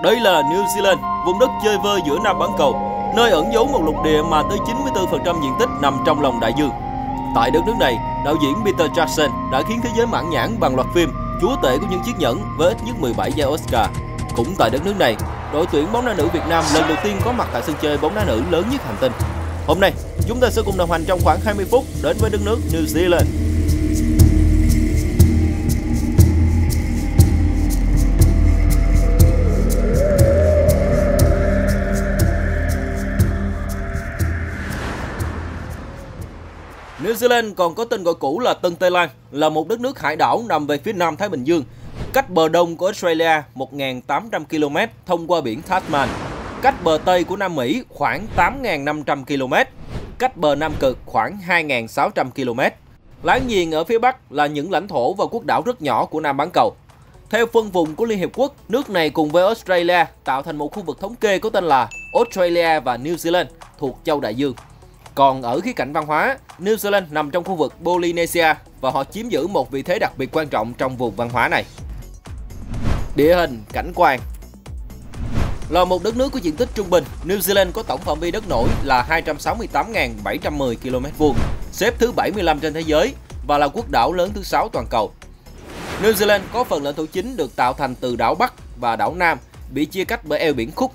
Đây là New Zealand, vùng đất chơi vơi giữa Nam bán cầu, nơi ẩn giấu một lục địa mà tới 94% diện tích nằm trong lòng đại dương. Tại đất nước này, đạo diễn Peter Jackson đã khiến thế giới mãn nhãn bằng loạt phim Chúa tể của những chiếc nhẫn với ít nhất 17 giải Oscar. Cũng tại đất nước này, đội tuyển bóng đá nữ Việt Nam lần đầu tiên có mặt tại sân chơi bóng đá nữ lớn nhất hành tinh. Hôm nay, chúng ta sẽ cùng đồng hành trong khoảng 20 phút đến với đất nước New Zealand. New Zealand còn có tên gọi cũ là Tân Tây Lan, là một đất nước hải đảo nằm về phía nam Thái Bình Dương, cách bờ đông của Australia 1.800 km thông qua biển Tasman, cách bờ tây của Nam Mỹ khoảng 8.500 km, cách bờ Nam Cực khoảng 2.600 km. Láng giềng ở phía bắc là những lãnh thổ và quốc đảo rất nhỏ của Nam bán cầu. Theo phân vùng của Liên Hiệp Quốc, nước này cùng với Australia tạo thành một khu vực thống kê có tên là Australia và New Zealand thuộc châu Đại Dương. Còn ở khía cạnh văn hóa, New Zealand nằm trong khu vực Polynesia và họ chiếm giữ một vị thế đặc biệt quan trọng trong vùng văn hóa này. Địa hình, cảnh quan. Là một đất nước có diện tích trung bình, New Zealand có tổng phạm vi đất nổi là 268.710 km², xếp thứ 75 trên thế giới và là quốc đảo lớn thứ 6 toàn cầu. New Zealand có phần lãnh thổ chính được tạo thành từ đảo Bắc và đảo Nam, bị chia cách bởi eo biển Cook.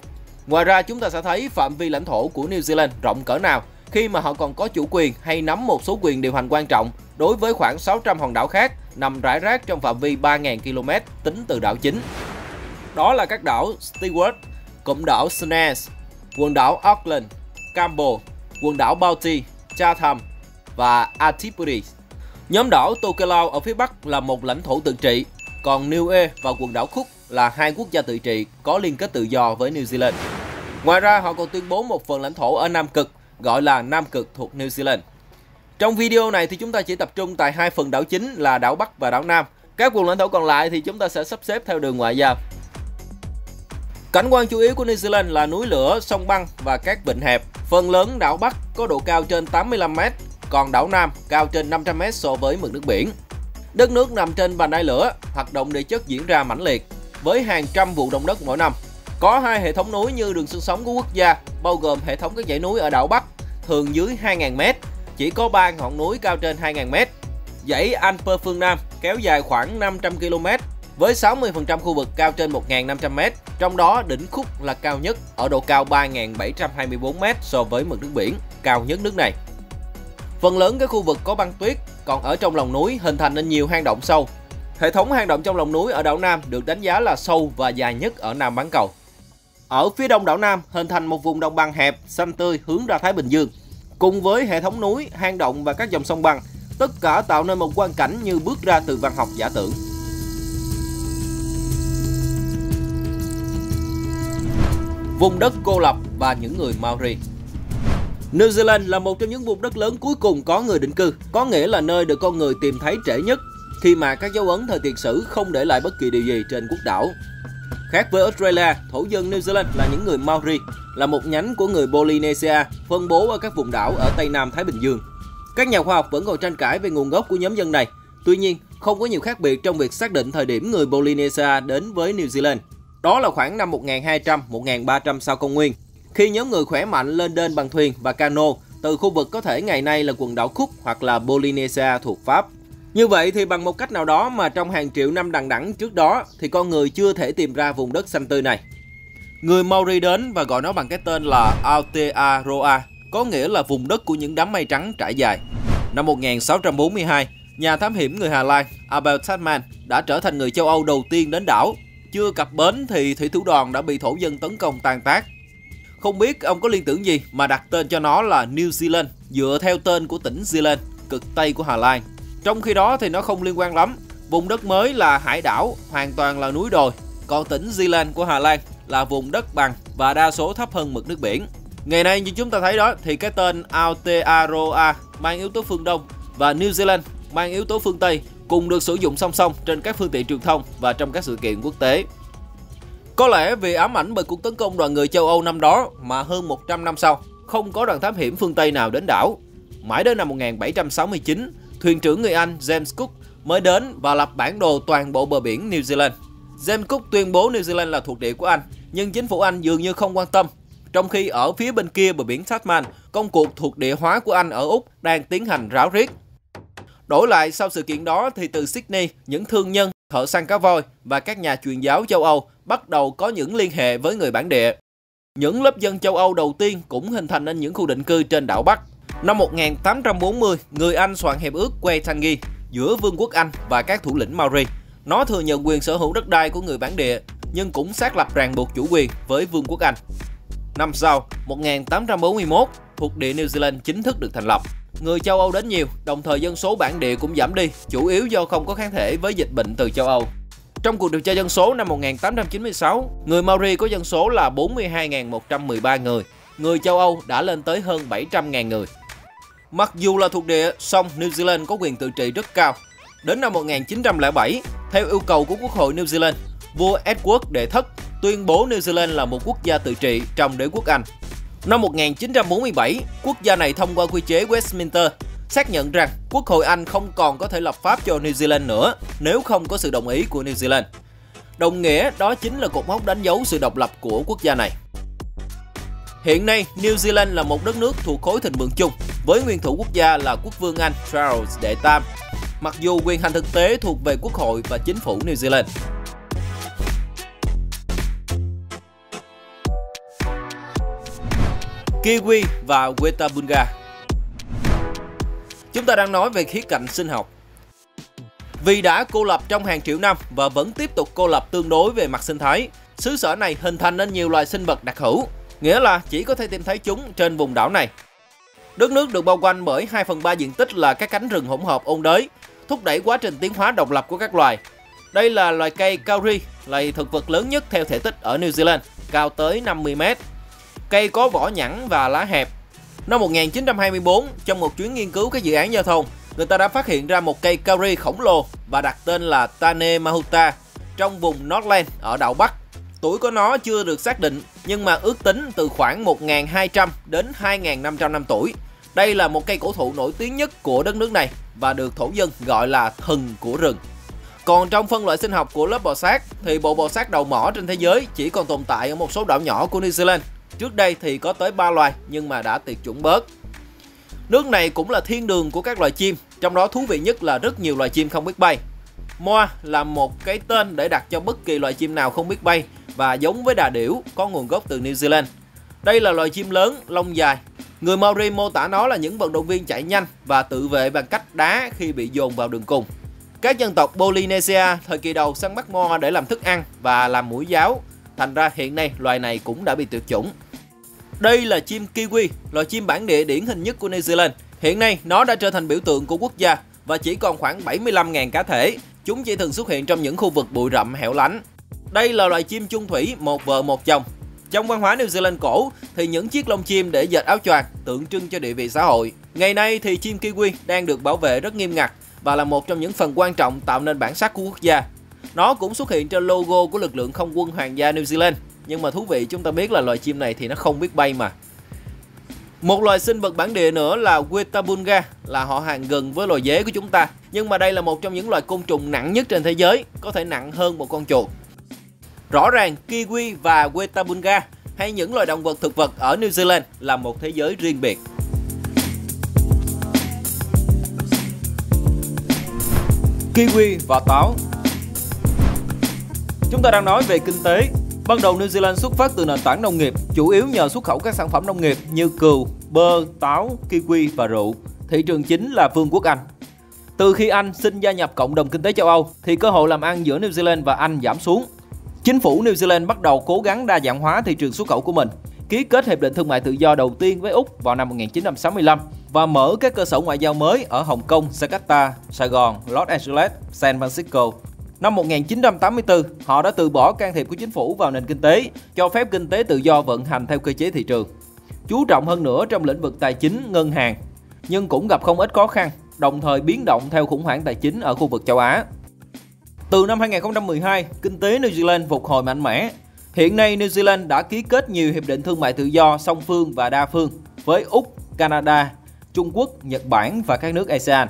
Ngoài ra, chúng ta sẽ thấy phạm vi lãnh thổ của New Zealand rộng cỡ nào khi mà họ còn có chủ quyền hay nắm một số quyền điều hành quan trọng đối với khoảng 600 hòn đảo khác nằm rải rác trong phạm vi 3.000 km tính từ đảo chính. Đó là các đảo Stewart, cụm đảo Snares, quần đảo Auckland, Campbell, quần đảo Bounty, Chatham và Antipodes. Nhóm đảo Tokelau ở phía bắc là một lãnh thổ tự trị, còn Niue và quần đảo Cook là hai quốc gia tự trị có liên kết tự do với New Zealand. Ngoài ra, họ còn tuyên bố một phần lãnh thổ ở Nam Cực gọi là Nam Cực thuộc New Zealand. Trong video này thì chúng ta chỉ tập trung tại hai phần đảo chính là đảo Bắc và đảo Nam. Các vùng lãnh thổ còn lại thì chúng ta sẽ sắp xếp theo đường ngoại giao. Cảnh quan chủ yếu của New Zealand là núi lửa, sông băng và các vịnh hẹp. Phần lớn đảo Bắc có độ cao trên 85 m, còn đảo Nam cao trên 500 m so với mực nước biển. Đất nước nằm trên vành đai lửa, hoạt động địa chất diễn ra mãnh liệt với hàng trăm vụ động đất mỗi năm. Có hai hệ thống núi như đường xương sống của quốc gia, bao gồm hệ thống các dãy núi ở đảo Bắc thường dưới 2.000 m, chỉ có 3 ngọn núi cao trên 2.000 m. Dãy Alper phương Nam kéo dài khoảng 500 km với 60% khu vực cao trên 1.500 m, trong đó đỉnh Cook là cao nhất ở độ cao 3.724 m so với mực nước biển, cao nhất nước này. Phần lớn các khu vực có băng tuyết, còn ở trong lòng núi hình thành nên nhiều hang động sâu. Hệ thống hang động trong lòng núi ở đảo Nam được đánh giá là sâu và dài nhất ở Nam bán cầu. Ở phía đông đảo Nam hình thành một vùng đồng bằng hẹp, xanh tươi hướng ra Thái Bình Dương. Cùng với hệ thống núi, hang động và các dòng sông băng, tất cả tạo nên một quang cảnh như bước ra từ văn học giả tưởng. Vùng đất cô lập và những người Maori. New Zealand là một trong những vùng đất lớn cuối cùng có người định cư, có nghĩa là nơi được con người tìm thấy trễ nhất, khi mà các dấu ấn thời tiền sử không để lại bất kỳ điều gì trên quốc đảo. Khác với Australia, thổ dân New Zealand là những người Maori, là một nhánh của người Polynesia phân bố ở các vùng đảo ở Tây Nam Thái Bình Dương. Các nhà khoa học vẫn còn tranh cãi về nguồn gốc của nhóm dân này, tuy nhiên không có nhiều khác biệt trong việc xác định thời điểm người Polynesia đến với New Zealand. Đó là khoảng năm 1200-1300 sau công nguyên, khi nhóm người khỏe mạnh lên đên bằng thuyền và cano từ khu vực có thể ngày nay là quần đảo Cook hoặc là Polynesia thuộc Pháp. Như vậy thì bằng một cách nào đó mà trong hàng triệu năm đằng đẵng trước đó thì con người chưa thể tìm ra vùng đất xanh tươi này. Người Maori đến và gọi nó bằng cái tên là Aotearoa, có nghĩa là vùng đất của những đám mây trắng trải dài. Năm 1642, nhà thám hiểm người Hà Lan Abel Tasman đã trở thành người châu Âu đầu tiên đến đảo. Chưa cập bến thì thủy thủ đoàn đã bị thổ dân tấn công tàn tác. Không biết ông có liên tưởng gì mà đặt tên cho nó là New Zealand, dựa theo tên của tỉnh Zealand, cực Tây của Hà Lan. Trong khi đó thì nó không liên quan lắm. Vùng đất mới là hải đảo, hoàn toàn là núi đồi. Còn tỉnh Zealand của Hà Lan là vùng đất bằng và đa số thấp hơn mực nước biển. Ngày nay như chúng ta thấy đó thì cái tên Aotearoa mang yếu tố phương Đông và New Zealand mang yếu tố phương Tây cùng được sử dụng song song trên các phương tiện truyền thông và trong các sự kiện quốc tế. Có lẽ vì ám ảnh bởi cuộc tấn công đoàn người châu Âu năm đó mà hơn 100 năm sau, không có đoàn thám hiểm phương Tây nào đến đảo. Mãi đến năm 1769, thuyền trưởng người Anh James Cook mới đến và lập bản đồ toàn bộ bờ biển New Zealand. James Cook tuyên bố New Zealand là thuộc địa của Anh, nhưng chính phủ Anh dường như không quan tâm. Trong khi ở phía bên kia bờ biển Tasman, công cuộc thuộc địa hóa của Anh ở Úc đang tiến hành ráo riết. Đổi lại sau sự kiện đó thì từ Sydney, những thương nhân, thợ săn cá voi và các nhà truyền giáo châu Âu bắt đầu có những liên hệ với người bản địa. Những lớp dân châu Âu đầu tiên cũng hình thành nên những khu định cư trên đảo Bắc. Năm 1840, người Anh soạn hiệp ước Waitangi giữa Vương quốc Anh và các thủ lĩnh Maori. Nó thừa nhận quyền sở hữu đất đai của người bản địa, nhưng cũng xác lập ràng buộc chủ quyền với Vương quốc Anh. Năm sau, 1841, thuộc địa New Zealand chính thức được thành lập. Người châu Âu đến nhiều, đồng thời dân số bản địa cũng giảm đi, chủ yếu do không có kháng thể với dịch bệnh từ châu Âu. Trong cuộc điều tra dân số năm 1896, người Maori có dân số là 42.113 người. Người châu Âu đã lên tới hơn 700.000 người. Mặc dù là thuộc địa, song New Zealand có quyền tự trị rất cao. Đến năm 1907, theo yêu cầu của Quốc hội New Zealand, vua Edward đệ thất tuyên bố New Zealand là một quốc gia tự trị trong đế quốc Anh. Năm 1947, quốc gia này thông qua quy chế Westminster, xác nhận rằng Quốc hội Anh không còn có thể lập pháp cho New Zealand nữa nếu không có sự đồng ý của New Zealand. Đồng nghĩa đó chính là cột mốc đánh dấu sự độc lập của quốc gia này. Hiện nay, New Zealand là một đất nước thuộc khối thịnh vượng chung, với nguyên thủ quốc gia là quốc vương Anh Charles đệ Tam, mặc dù quyền hành thực tế thuộc về Quốc hội và chính phủ New Zealand. Kiwi và Wetabunga. Chúng ta đang nói về khía cạnh sinh học. Vì đã cô lập trong hàng triệu năm và vẫn tiếp tục cô lập tương đối về mặt sinh thái, xứ sở này hình thành nên nhiều loài sinh vật đặc hữu, nghĩa là chỉ có thể tìm thấy chúng trên vùng đảo này. Đất nước được bao quanh bởi 2/3 diện tích là các cánh rừng hỗn hợp ôn đới, thúc đẩy quá trình tiến hóa độc lập của các loài. Đây là loài cây kauri, loài thực vật lớn nhất theo thể tích ở New Zealand, cao tới 50 m. Cây có vỏ nhẵn và lá hẹp. Năm 1924, trong một chuyến nghiên cứu các dự án giao thông, người ta đã phát hiện ra một cây kauri khổng lồ và đặt tên là Tane Mahuta trong vùng Northland ở đảo Bắc. Tuổi của nó chưa được xác định, nhưng mà ước tính từ khoảng 1.200 đến 2.500 năm tuổi. Đây là một cây cổ thụ nổi tiếng nhất của đất nước này và được thổ dân gọi là thần của rừng. Còn trong phân loại sinh học của lớp bò sát thì bộ bò sát đầu mỏ trên thế giới chỉ còn tồn tại ở một số đảo nhỏ của New Zealand. Trước đây thì có tới 3 loài nhưng mà đã tuyệt chủng bớt. Nước này cũng là thiên đường của các loài chim, trong đó thú vị nhất là rất nhiều loài chim không biết bay. Moa là một cái tên để đặt cho bất kỳ loài chim nào không biết bay và giống với đà điểu, có nguồn gốc từ New Zealand. Đây là loài chim lớn, lông dài. Người Maori mô tả nó là những vận động viên chạy nhanh và tự vệ bằng cách đá khi bị dồn vào đường cùng. Các dân tộc Polynesia thời kỳ đầu săn bắt moa để làm thức ăn và làm mũi giáo. Thành ra hiện nay loài này cũng đã bị tuyệt chủng. Đây là chim kiwi, loài chim bản địa điển hình nhất của New Zealand. Hiện nay nó đã trở thành biểu tượng của quốc gia và chỉ còn khoảng 75.000 cá thể. Chúng chỉ thường xuất hiện trong những khu vực bụi rậm hẻo lánh. Đây là loài chim chung thủy một vợ một chồng. Trong văn hóa New Zealand cổ thì những chiếc lông chim để dệt áo choàng tượng trưng cho địa vị xã hội. Ngày nay thì chim kiwi đang được bảo vệ rất nghiêm ngặt và là một trong những phần quan trọng tạo nên bản sắc của quốc gia. Nó cũng xuất hiện trên logo của lực lượng không quân hoàng gia New Zealand. Nhưng mà thú vị chúng ta biết là loài chim này thì nó không biết bay mà. Một loài sinh vật bản địa nữa là Wetabunga, là họ hàng gần với loài dế của chúng ta. Nhưng mà đây là một trong những loài côn trùng nặng nhất trên thế giới, có thể nặng hơn một con chuột. Rõ ràng kiwi và Wetabunga hay những loài động vật thực vật ở New Zealand là một thế giới riêng biệt. Kiwi và táo. Chúng ta đang nói về kinh tế. Ban đầu New Zealand xuất phát từ nền tảng nông nghiệp, chủ yếu nhờ xuất khẩu các sản phẩm nông nghiệp như cừu, bơ, táo, kiwi và rượu. Thị trường chính là Vương quốc Anh. Từ khi Anh xin gia nhập cộng đồng kinh tế châu Âu thì cơ hội làm ăn giữa New Zealand và Anh giảm xuống. Chính phủ New Zealand bắt đầu cố gắng đa dạng hóa thị trường xuất khẩu của mình, ký kết hiệp định thương mại tự do đầu tiên với Úc vào năm 1965 và mở các cơ sở ngoại giao mới ở Hồng Kông, Jakarta, Sài Gòn, Los Angeles, San Francisco. Năm 1984, họ đã từ bỏ can thiệp của chính phủ vào nền kinh tế, cho phép kinh tế tự do vận hành theo cơ chế thị trường. Chú trọng hơn nữa trong lĩnh vực tài chính, ngân hàng, nhưng cũng gặp không ít khó khăn, đồng thời biến động theo khủng hoảng tài chính ở khu vực châu Á. Từ năm 2012, kinh tế New Zealand phục hồi mạnh mẽ. Hiện nay, New Zealand đã ký kết nhiều hiệp định thương mại tự do song phương và đa phương với Úc, Canada, Trung Quốc, Nhật Bản và các nước ASEAN.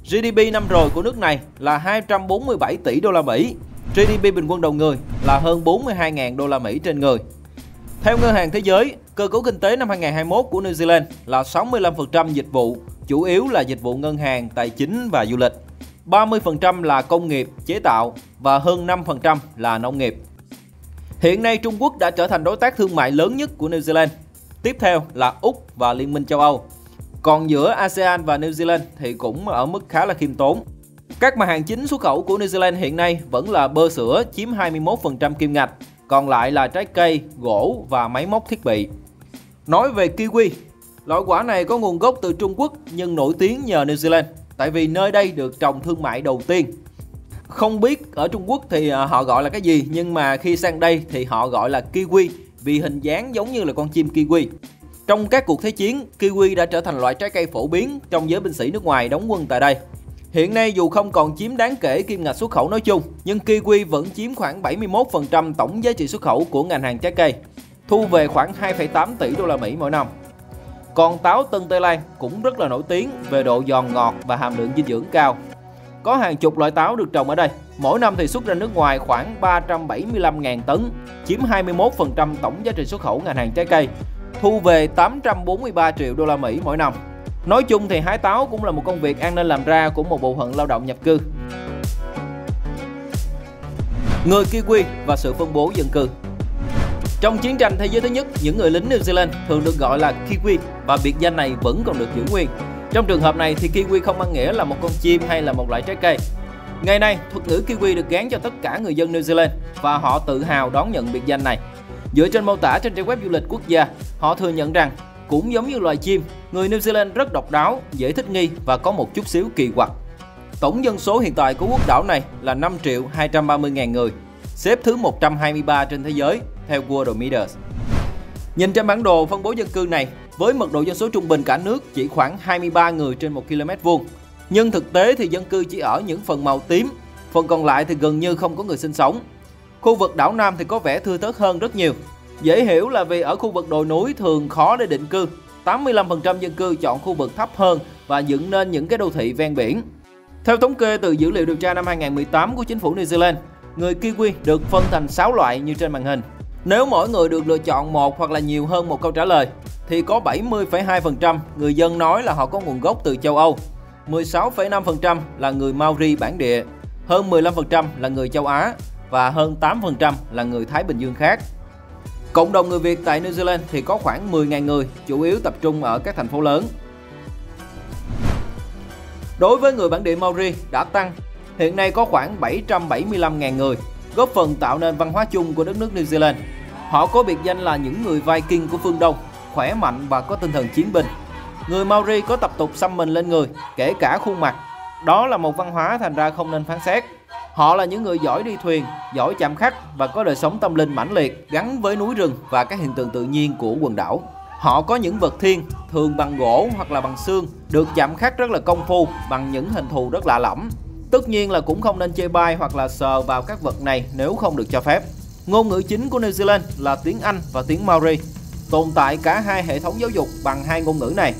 GDP năm rồi của nước này là 247 tỷ đô la Mỹ. GDP bình quân đầu người là hơn 42.000 đô la Mỹ trên người. Theo Ngân hàng Thế giới, cơ cấu kinh tế năm 2021 của New Zealand là 65% dịch vụ, chủ yếu là dịch vụ ngân hàng, tài chính và du lịch. 30% là công nghiệp, chế tạo và hơn 5% là nông nghiệp. Hiện nay Trung Quốc đã trở thành đối tác thương mại lớn nhất của New Zealand. Tiếp theo là Úc và Liên minh châu Âu. Còn giữa ASEAN và New Zealand thì cũng ở mức khá là khiêm tốn. Các mặt hàng chính xuất khẩu của New Zealand hiện nay vẫn là bơ sữa chiếm 21% kim ngạch, còn lại là trái cây, gỗ và máy móc thiết bị. Nói về kiwi, loại quả này có nguồn gốc từ Trung Quốc nhưng nổi tiếng nhờ New Zealand, tại vì nơi đây được trồng thương mại đầu tiên. Không biết ở Trung Quốc thì họ gọi là cái gì, nhưng mà khi sang đây thì họ gọi là kiwi vì hình dáng giống như là con chim kiwi. Trong các cuộc thế chiến, kiwi đã trở thành loại trái cây phổ biến trong giới binh sĩ nước ngoài đóng quân tại đây. Hiện nay dù không còn chiếm đáng kể kim ngạch xuất khẩu nói chung, nhưng kiwi vẫn chiếm khoảng 71% tổng giá trị xuất khẩu của ngành hàng trái cây, thu về khoảng 2,8 tỷ đô la Mỹ mỗi năm. Còn táo Tân Tây Lan cũng rất là nổi tiếng về độ giòn ngọt và hàm lượng dinh dưỡng cao. Có hàng chục loại táo được trồng ở đây, mỗi năm thì xuất ra nước ngoài khoảng 375.000 tấn, chiếm 21% tổng giá trị xuất khẩu ngành hàng trái cây, thu về 843 triệu đô la Mỹ mỗi năm. Nói chung thì hái táo cũng là một công việc ăn nên làm ra của một bộ phận lao động nhập cư. Người Kiwi và sự phân bố dân cư. Trong chiến tranh thế giới thứ nhất, những người lính New Zealand thường được gọi là Kiwi và biệt danh này vẫn còn được giữ nguyên. Trong trường hợp này thì Kiwi không mang nghĩa là một con chim hay là một loại trái cây. Ngày nay, thuật ngữ Kiwi được gán cho tất cả người dân New Zealand và họ tự hào đón nhận biệt danh này. Dựa trên mô tả trên trang web du lịch quốc gia, họ thừa nhận rằng cũng giống như loài chim, người New Zealand rất độc đáo, dễ thích nghi và có một chút xíu kỳ quặc. Tổng dân số hiện tại của quốc đảo này là 5.230.000 người, xếp thứ 123 trên thế giới theo Worldometers. Nhìn trên bản đồ phân bố dân cư này, với mật độ dân số trung bình cả nước chỉ khoảng 23 người trên 1 km vuông, nhưng thực tế thì dân cư chỉ ở những phần màu tím, phần còn lại thì gần như không có người sinh sống. Khu vực đảo Nam thì có vẻ thưa thớt hơn rất nhiều. Dễ hiểu là vì ở khu vực đồi núi thường khó để định cư, 85% dân cư chọn khu vực thấp hơn và dựng nên những cái đô thị ven biển. Theo thống kê từ dữ liệu điều tra năm 2018 của chính phủ New Zealand, người Kiwi được phân thành 6 loại như trên màn hình. Nếu mỗi người được lựa chọn một hoặc là nhiều hơn một câu trả lời, thì có 70,2% người dân nói là họ có nguồn gốc từ châu Âu, 16,5% là người Maori bản địa, hơn 15% là người châu Á và hơn 8% là người Thái Bình Dương khác. Cộng đồng người Việt tại New Zealand thì có khoảng 10.000 người, chủ yếu tập trung ở các thành phố lớn. Đối với người bản địa Maori đã tăng, hiện nay có khoảng 775.000 người, góp phần tạo nên văn hóa chung của đất nước New Zealand. Họ có biệt danh là những người Viking của phương Đông, khỏe mạnh và có tinh thần chiến binh. Người Maori có tập tục xăm mình lên người, kể cả khuôn mặt. Đó là một văn hóa thành ra không nên phán xét. Họ là những người giỏi đi thuyền, giỏi chạm khắc và có đời sống tâm linh mãnh liệt gắn với núi rừng và các hiện tượng tự nhiên của quần đảo. Họ có những vật thiêng, thường bằng gỗ hoặc là bằng xương, được chạm khắc rất là công phu bằng những hình thù rất lạ lẫm. Tất nhiên là cũng không nên chê bai hoặc là sờ vào các vật này nếu không được cho phép. Ngôn ngữ chính của New Zealand là tiếng Anh và tiếng Maori. Tồn tại cả hai hệ thống giáo dục bằng hai ngôn ngữ này.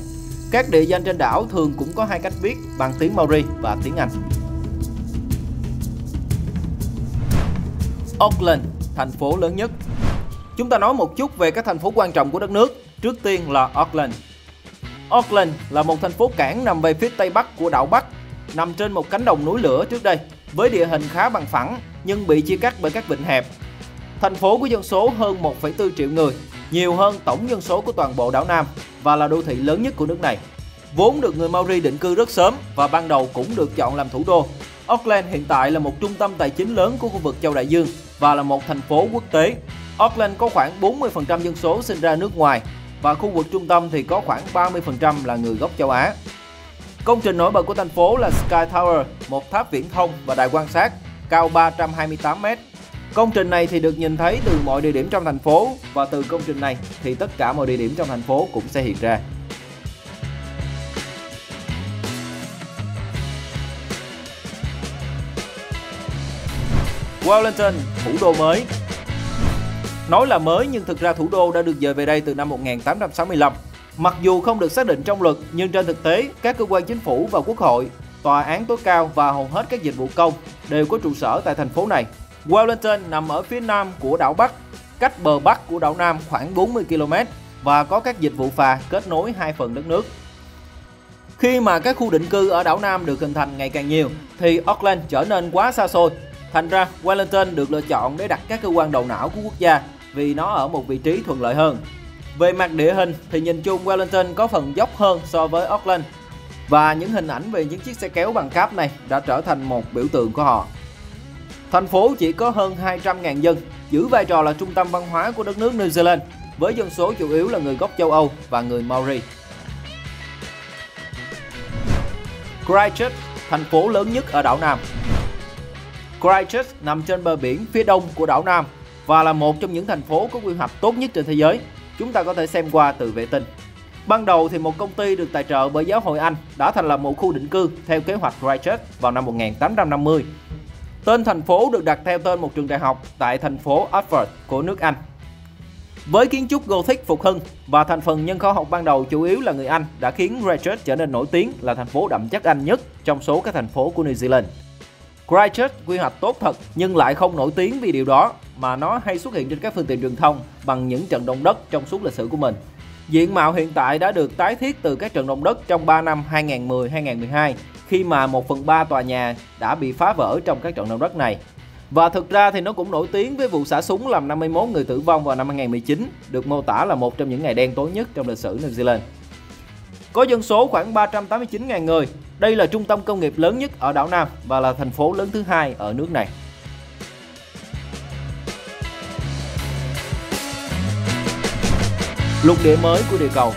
Các địa danh trên đảo thường cũng có hai cách viết bằng tiếng Maori và tiếng Anh. Auckland, thành phố lớn nhất. Chúng ta nói một chút về các thành phố quan trọng của đất nước. Trước tiên là Auckland. Auckland là một thành phố cảng nằm về phía tây bắc của đảo Bắc, nằm trên một cánh đồng núi lửa trước đây, với địa hình khá bằng phẳng nhưng bị chia cắt bởi các vịnh hẹp. Thành phố có dân số hơn 1,4 triệu người, nhiều hơn tổng dân số của toàn bộ đảo Nam và là đô thị lớn nhất của nước này. Vốn được người Maori định cư rất sớm và ban đầu cũng được chọn làm thủ đô. Auckland hiện tại là một trung tâm tài chính lớn của khu vực châu Đại Dương và là một thành phố quốc tế. Auckland có khoảng 40% dân số sinh ra nước ngoài và khu vực trung tâm thì có khoảng 30% là người gốc châu Á. Công trình nổi bật của thành phố là Sky Tower, một tháp viễn thông và đài quan sát cao 328 m. Công trình này thì được nhìn thấy từ mọi địa điểm trong thành phố và từ công trình này thì tất cả mọi địa điểm trong thành phố cũng sẽ hiện ra. Wellington, thủ đô mới. Nói là mới nhưng thực ra thủ đô đã được dời về đây từ năm 1865. Mặc dù không được xác định trong luật nhưng trên thực tế các cơ quan chính phủ và quốc hội, tòa án tối cao và hầu hết các dịch vụ công đều có trụ sở tại thành phố này. Wellington nằm ở phía nam của đảo Bắc, cách bờ Bắc của đảo Nam khoảng 40 km và có các dịch vụ phà kết nối hai phần đất nước. Khi mà các khu định cư ở đảo Nam được hình thành ngày càng nhiều thì Auckland trở nên quá xa xôi. Thành ra Wellington được lựa chọn để đặt các cơ quan đầu não của quốc gia vì nó ở một vị trí thuận lợi hơn. Về mặt địa hình thì nhìn chung Wellington có phần dốc hơn so với Auckland và những hình ảnh về những chiếc xe kéo bằng cáp này đã trở thành một biểu tượng của họ. Thành phố chỉ có hơn 200.000 dân, giữ vai trò là trung tâm văn hóa của đất nước New Zealand với dân số chủ yếu là người gốc châu Âu và người Maori. Christchurch, thành phố lớn nhất ở đảo Nam. Christchurch nằm trên bờ biển phía đông của đảo Nam và là một trong những thành phố có quy hoạch tốt nhất trên thế giới. Chúng ta có thể xem qua từ vệ tinh. Ban đầu thì một công ty được tài trợ bởi giáo hội Anh đã thành lập một khu định cư theo kế hoạch Christchurch vào năm 1850. Tên thành phố được đặt theo tên một trường đại học tại thành phố Oxford của nước Anh. Với kiến trúc Gothic phục hưng và thành phần nhân khẩu học ban đầu chủ yếu là người Anh đã khiến Christchurch trở nên nổi tiếng là thành phố đậm chất Anh nhất trong số các thành phố của New Zealand. Christchurch quy hoạch tốt thật nhưng lại không nổi tiếng vì điều đó, mà nó hay xuất hiện trên các phương tiện truyền thông bằng những trận động đất trong suốt lịch sử của mình. Diện mạo hiện tại đã được tái thiết từ các trận động đất trong 3 năm 2010-2012 khi mà 1/3 tòa nhà đã bị phá vỡ trong các trận động đất này. Và thực ra thì nó cũng nổi tiếng với vụ xả súng làm 51 người tử vong vào năm 2019, được mô tả là một trong những ngày đen tối nhất trong lịch sử New Zealand. Có dân số khoảng 389.000 người, đây là trung tâm công nghiệp lớn nhất ở đảo Nam và là thành phố lớn thứ hai ở nước này. Lục địa mới của địa cầu.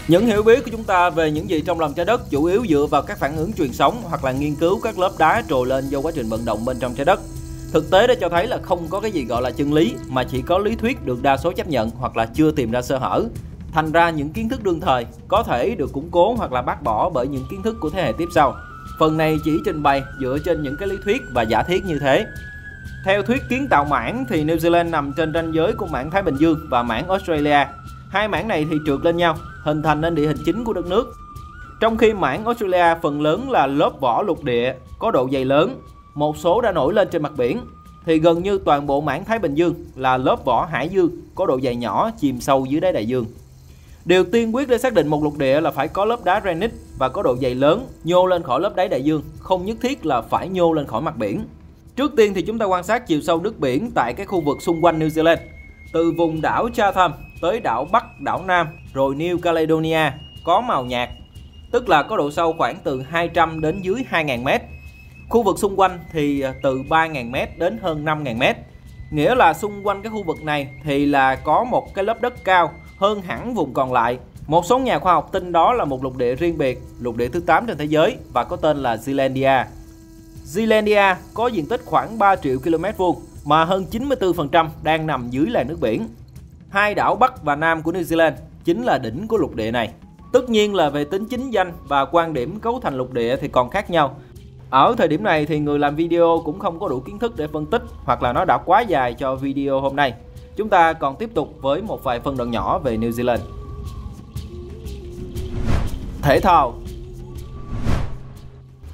Những hiểu biết của chúng ta về những gì trong lòng trái đất chủ yếu dựa vào các phản ứng truyền sóng hoặc là nghiên cứu các lớp đá trồi lên do quá trình vận động bên trong trái đất. Thực tế đã cho thấy là không có cái gì gọi là chân lý, mà chỉ có lý thuyết được đa số chấp nhận hoặc là chưa tìm ra sơ hở. Thành ra những kiến thức đương thời có thể được củng cố hoặc là bác bỏ bởi những kiến thức của thế hệ tiếp sau. Phần này chỉ trình bày dựa trên những cái lý thuyết và giả thiết như thế. Theo thuyết kiến tạo mảng thì New Zealand nằm trên ranh giới của mảng Thái Bình Dương và mảng Australia. Hai mảng này thì trượt lên nhau, hình thành nên địa hình chính của đất nước. Trong khi mảng Australia phần lớn là lớp vỏ lục địa, có độ dày lớn, một số đã nổi lên trên mặt biển, thì gần như toàn bộ mảng Thái Bình Dương là lớp vỏ hải dương, có độ dày nhỏ, chìm sâu dưới đáy đại dương. Điều tiên quyết để xác định một lục địa là phải có lớp đá granite và có độ dày lớn, nhô lên khỏi lớp đáy đại dương, không nhất thiết là phải nhô lên khỏi mặt biển. Trước tiên thì chúng ta quan sát chiều sâu nước biển tại các khu vực xung quanh New Zealand, từ vùng đảo Chatham tới đảo Bắc, đảo Nam, rồi New Caledonia, có màu nhạt, tức là có độ sâu khoảng từ 200 đến dưới 2.000 m. Khu vực xung quanh thì từ 3.000 m đến hơn 5.000 m. Nghĩa là xung quanh cái khu vực này thì là có một cái lớp đất cao hơn hẳn vùng còn lại. Một số nhà khoa học tin đó là một lục địa riêng biệt, lục địa thứ 8 trên thế giới và có tên là Zealandia. Zealandia có diện tích khoảng 3 triệu km vuông mà hơn 94% đang nằm dưới làn nước biển. Hai đảo Bắc và Nam của New Zealand chính là đỉnh của lục địa này. Tất nhiên là về tính chính danh và quan điểm cấu thành lục địa thì còn khác nhau. Ở thời điểm này thì người làm video cũng không có đủ kiến thức để phân tích, hoặc là nó đã quá dài cho video hôm nay. Chúng ta còn tiếp tục với một vài phân đoạn nhỏ về New Zealand. Thể thao.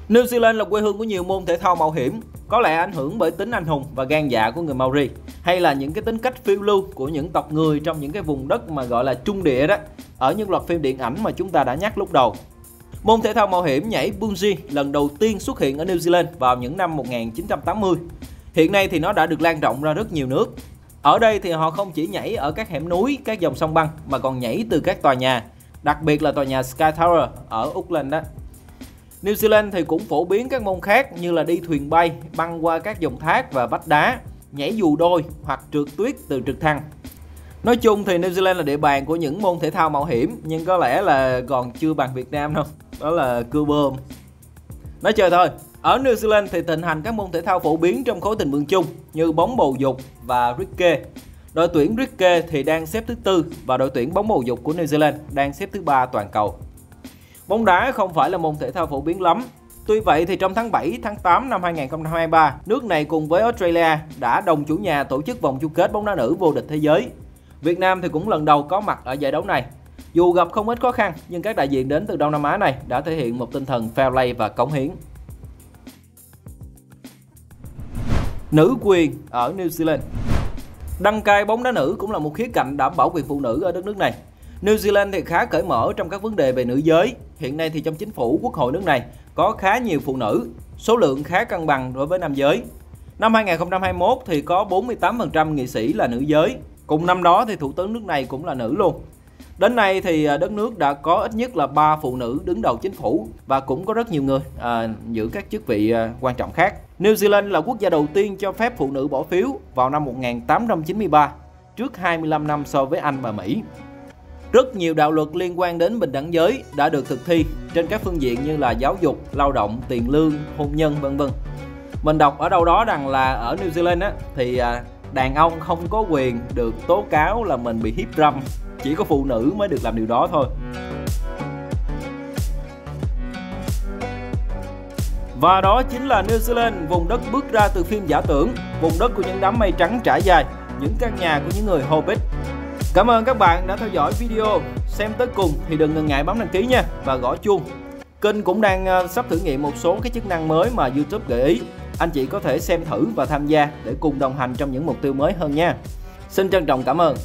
New Zealand là quê hương của nhiều môn thể thao mạo hiểm, có lẽ ảnh hưởng bởi tính anh hùng và gan dạ của người Maori, hay là những cái tính cách phiêu lưu của những tộc người trong những cái vùng đất mà gọi là trung địa đó, ở những loạt phim điện ảnh mà chúng ta đã nhắc lúc đầu. Môn thể thao mạo hiểm nhảy bungee lần đầu tiên xuất hiện ở New Zealand vào những năm 1980. Hiện nay thì nó đã được lan rộng ra rất nhiều nước. Ở đây thì họ không chỉ nhảy ở các hẻm núi, các dòng sông băng mà còn nhảy từ các tòa nhà, đặc biệt là tòa nhà Sky Tower ở Auckland đó. New Zealand thì cũng phổ biến các môn khác như là đi thuyền bay, băng qua các dòng thác và vách đá, nhảy dù đôi hoặc trượt tuyết từ trực thăng. Nói chung thì New Zealand là địa bàn của những môn thể thao mạo hiểm, nhưng có lẽ là còn chưa bằng Việt Nam đâu, đó là cưa bơm. Nói chơi thôi, ở New Zealand thì thịnh hành các môn thể thao phổ biến trong khối tình vương chung như bóng bầu dục và cricket. Đội tuyển cricket thì đang xếp thứ 4 và đội tuyển bóng bầu dục của New Zealand đang xếp thứ 3 toàn cầu. Bóng đá không phải là môn thể thao phổ biến lắm. Tuy vậy thì trong tháng 7, tháng 8 năm 2023, nước này cùng với Australia đã đồng chủ nhà tổ chức vòng chung kết bóng đá nữ vô địch thế giới. Việt Nam thì cũng lần đầu có mặt ở giải đấu này. Dù gặp không ít khó khăn, nhưng các đại diện đến từ Đông Nam Á này đã thể hiện một tinh thần fair play và cống hiến. Nữ quyền ở New Zealand. Đăng cai bóng đá nữ cũng là một khía cạnh đảm bảo quyền phụ nữ ở đất nước này. New Zealand thì khá cởi mở trong các vấn đề về nữ giới. Hiện nay thì trong chính phủ, quốc hội nước này có khá nhiều phụ nữ, số lượng khá cân bằng đối với nam giới. Năm 2021 thì có 48% nghị sĩ là nữ giới. Cùng năm đó thì thủ tướng nước này cũng là nữ luôn. Đến nay thì đất nước đã có ít nhất là 3 phụ nữ đứng đầu chính phủ và cũng có rất nhiều người giữ các chức vị quan trọng khác. New Zealand là quốc gia đầu tiên cho phép phụ nữ bỏ phiếu vào năm 1893, trước 25 năm so với Anh và Mỹ. Rất nhiều đạo luật liên quan đến bình đẳng giới đã được thực thi trên các phương diện như là giáo dục, lao động, tiền lương, hôn nhân vân vân. Mình đọc ở đâu đó rằng là ở New Zealand thì đàn ông không có quyền được tố cáo là mình bị hiếp dâm, chỉ có phụ nữ mới được làm điều đó thôi. Và đó chính là New Zealand, vùng đất bước ra từ phim giả tưởng, vùng đất của những đám mây trắng trải dài, những căn nhà của những người Hobbit. Cảm ơn các bạn đã theo dõi video. Xem tới cùng thì đừng ngần ngại bấm đăng ký nha và gõ chuông. Kênh cũng đang sắp thử nghiệm một số cái chức năng mới mà YouTube gợi ý. Anh chị có thể xem thử và tham gia để cùng đồng hành trong những mục tiêu mới hơn nha. Xin trân trọng cảm ơn.